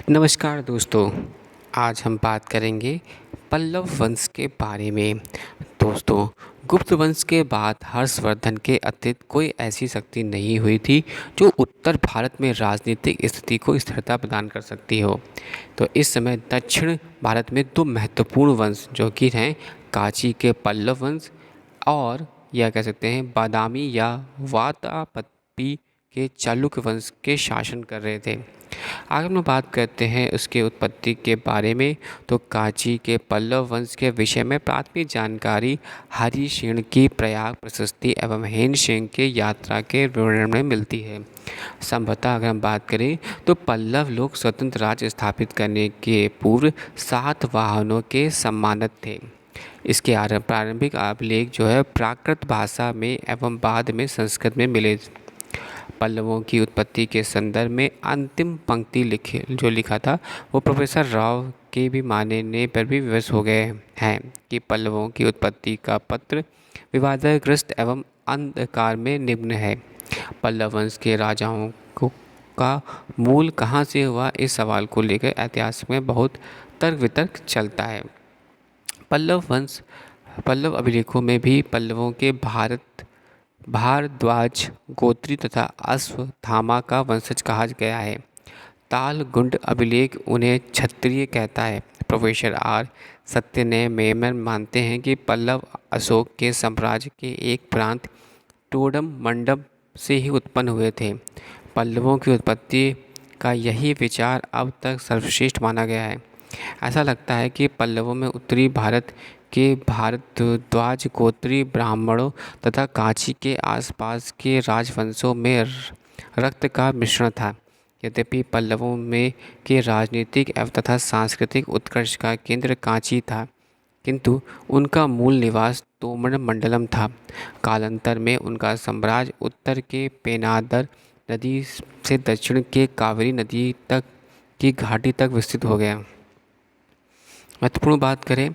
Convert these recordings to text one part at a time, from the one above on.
नमस्कार दोस्तों। आज हम बात करेंगे पल्लव वंश के बारे में। दोस्तों, गुप्त वंश के बाद हर्षवर्धन के अतिरिक्त कोई ऐसी शक्ति नहीं हुई थी जो उत्तर भारत में राजनीतिक स्थिति को स्थिरता प्रदान कर सकती हो। तो इस समय दक्षिण भारत में दो महत्वपूर्ण वंश जो कि हैं कांची के पल्लव वंश और या कह सकते हैं बादामी या वातापी के चालुक्य वंश के शासन कर रहे थे। अगर हम बात करते हैं उसके उत्पत्ति के बारे में, तो कांची के पल्लव वंश के विषय में प्राथमिक जानकारी हरिसेन की प्रयाग प्रशस्ति एवं हेमसेन के यात्रा के विवरण में मिलती है। संभवतः अगर हम बात करें तो पल्लव लोग स्वतंत्र राज्य स्थापित करने के पूर्व 7 वाहनों के सम्मानित थे। इसके प्रारंभिक अभिलेख जो है प्राकृत भाषा में एवं बाद में संस्कृत में मिले। पल्लवों की उत्पत्ति के संदर्भ में अंतिम पंक्ति लिखा था वो प्रोफेसर राव के भी मानने पर भी विवश हो गए हैं कि पल्लवों की उत्पत्ति का पत्र विवादग्रस्त एवं अंधकार में निम्न है। पल्लव वंश के राजाओं का मूल कहाँ से हुआ, इस सवाल को लेकर इतिहास में बहुत तर्क वितर्क चलता है। पल्लव अभिलेखों में भी पल्लवों के भारद्वाज गोत्री तथा अश्वत्थामा का वंशज कहा गया है। तालगुंड अभिलेख उन्हें क्षत्रिय कहता है। प्रोफेसर आर सत्यनय मेमन मानते हैं कि पल्लव अशोक के साम्राज्य के एक प्रांत टोडम मंडप से ही उत्पन्न हुए थे। पल्लवों की उत्पत्ति का यही विचार अब तक सर्वश्रेष्ठ माना गया है। ऐसा लगता है कि पल्लवों में उत्तरी भारत के भारद्वाज गोत्री ब्राह्मणों तथा कांची के आसपास के राजवंशों में रक्त का मिश्रण था। यद्यपि पल्लवों में के राजनीतिक एवं तथा सांस्कृतिक उत्कर्ष का केंद्र कांची था, किंतु उनका मूल निवास तोमर मंडलम था। कालांतर में उनका साम्राज्य उत्तर के पेनादर नदी से दक्षिण के कावेरी नदी तक की घाटी तक विस्तृत हो गया। महत्वपूर्ण बात करें,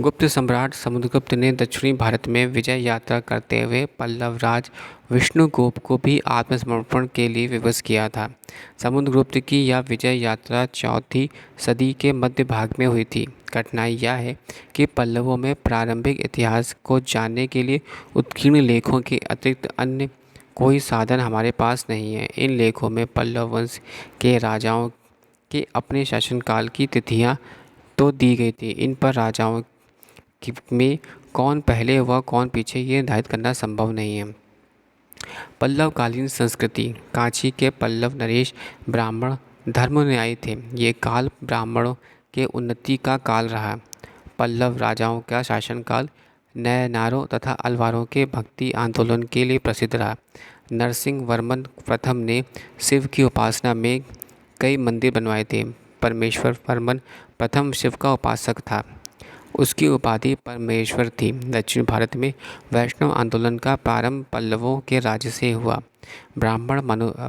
गुप्त सम्राट समुद्रगुप्त ने दक्षिणी भारत में विजय यात्रा करते हुए पल्लव राज विष्णुगुप्त को भी आत्मसमर्पण के लिए विवश किया था। समुद्रगुप्त की यह विजय यात्रा 4वीं सदी के मध्य भाग में हुई थी। कठिनाई यह है कि पल्लवों में प्रारंभिक इतिहास को जानने के लिए उत्कीर्ण लेखों के अतिरिक्त अन्य कोई साधन हमारे पास नहीं है। इन लेखों में पल्लव वंश के राजाओं के अपने शासनकाल की तिथियां तो दी गई थी, इन पर राजाओं में कौन पहले हुआ कौन पीछे ये निर्धारित करना संभव नहीं है। पल्लवकालीन संस्कृति। कांची के पल्लव नरेश ब्राह्मण धर्मनुयायी थे। ये काल ब्राह्मणों के उन्नति का काल रहा। पल्लव राजाओं का शासनकाल नयनारों तथा अलवारों के भक्ति आंदोलन के लिए प्रसिद्ध रहा। नरसिंह वर्मन प्रथम ने शिव की उपासना में कई मंदिर बनवाए थे। परमेश्वर वर्मन प्रथम शिव का उपासक था। उसकी उपाधि परमेश्वर थी। दक्षिण भारत में वैष्णव आंदोलन का प्रारंभ पल्लवों के राज्य से हुआ। ब्राह्मण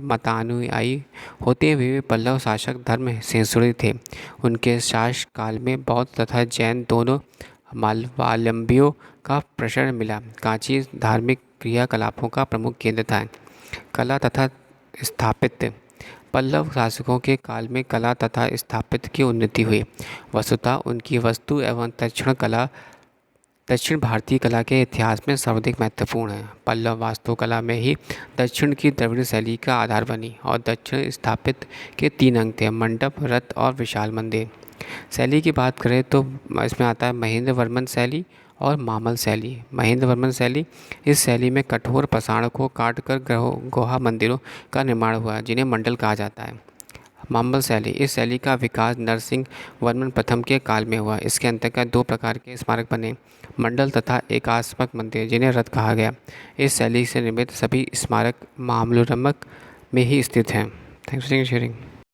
मतानुयायी होते हुए भी पल्लव शासक धर्म सहिष्णु थे। उनके शासन काल में बौद्ध तथा जैन दोनों मालवालंबियों का प्रचलन मिला। कांची धार्मिक क्रियाकलापों का प्रमुख केंद्र था। कला तथा स्थापत्य। पल्लव शासकों के काल में कला तथा स्थापत्य की उन्नति हुई। वस्तुतः उनकी वस्तु एवं दक्षिण भारतीय कला के इतिहास में सर्वाधिक महत्वपूर्ण है। पल्लव वास्तुकला में ही दक्षिण की द्रविड़ शैली का आधार बनी और दक्षिण स्थापत्य के 3 अंग थे: मंडप, रथ और विशाल मंदिर। शैली की बात करें तो इसमें आता है महेंद्र वर्मन शैली और मामल शैली। महेंद्र वर्मन शैली, इस शैली में कठोर पाषाण को काटकर गुहा मंदिरों का निर्माण हुआ जिन्हें मंडल कहा जाता है। मामल शैली, इस शैली का विकास नरसिंह वर्मन प्रथम के काल में हुआ। इसके अंतर्गत 2 प्रकार के स्मारक बने: मंडल तथा एकात्मक मंदिर जिन्हें रथ कहा गया। इस शैली से निर्मित सभी स्मारक मामल्लपुरम में ही स्थित हैं। Thanks for sharing.